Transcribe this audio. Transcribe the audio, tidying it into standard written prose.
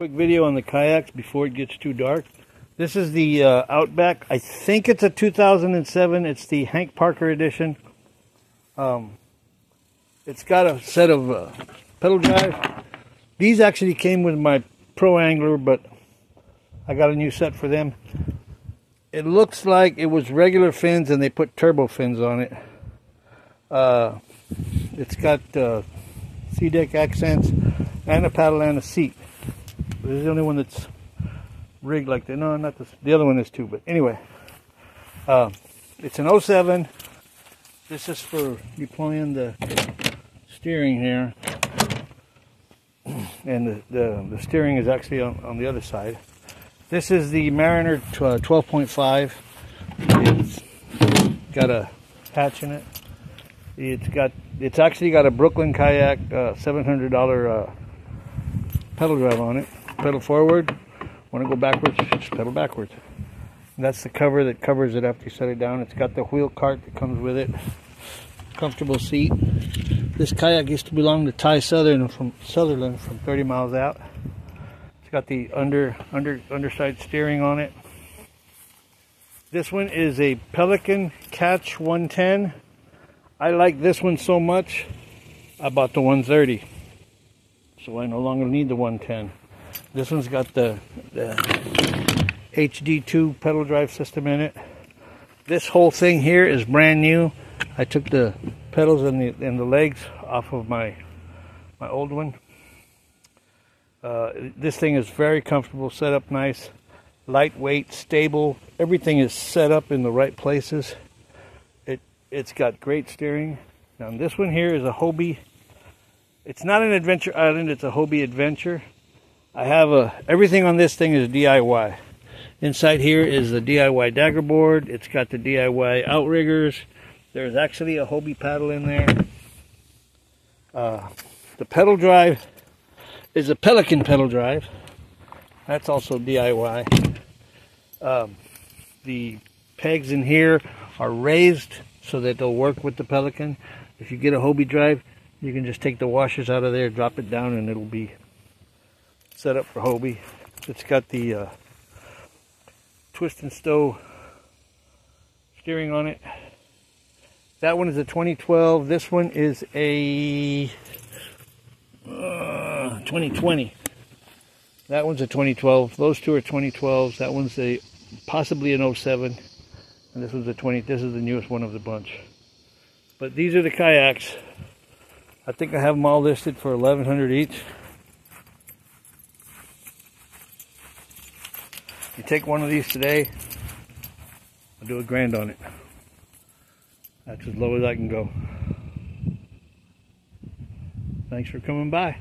Quick video on the kayaks before it gets too dark. This is the Outback. I think it's a 2007. It's the Hank Parker edition. It's got a set of pedal drive. These actually came with my Pro Angler, but I got a new set for them. It looks like it was regular fins and they put turbo fins on it. It's got C-deck accents and a paddle and a seat. This is the only one that's rigged like that. No, not this. The other one is too, but anyway. It's an 07. This is for deploying the steering here. And the steering is actually on the other side. This is the Mariner 12.5. It's got a hatch in it. It's actually got a Brooklyn Kayak $700 pedal drive on it. Pedal forward. Want to go backwards? Just pedal backwards. And that's the cover that covers it after you set it down. It's got the wheel cart that comes with it. Comfortable seat. This kayak used to belong to Ty Southerland from 30 miles out. It's got the underside steering on it. This one is a Pelican Catch 110. I like this one so much, I bought the 130. So I no longer need the 110. This one's got the HD2 pedal drive system in it. This whole thing here is brand new. I took the pedals and the legs off of my old one. This thing is very comfortable, set up nice, lightweight, stable. Everything is set up in the right places. It's got great steering. Now this one here is a Hobie. It's not an Adventure Island, it's a Hobie Adventure. I have everything on this thing is DIY. Inside here is the DIY dagger board. It's got the DIY outriggers. There's actually a Hobie paddle in there. The pedal drive is a Pelican pedal drive. That's also DIY. The pegs in here are raised so that they'll work with the Pelican. If you get a Hobie drive, you can just take the washers out of there, drop it down, and it'll be set up for Hobie. It's got the twist and stow steering on it. That one is a 2012. This one is a 2020. That one's a 2012. Those two are 2012s. That one's possibly an 07. And this one's a 20. This is the newest one of the bunch. But these are the kayaks. I think I have them all listed for $1,100 each. You take one of these today, I'll do $1,000 on it. That's as low as I can go. Thanks for coming by.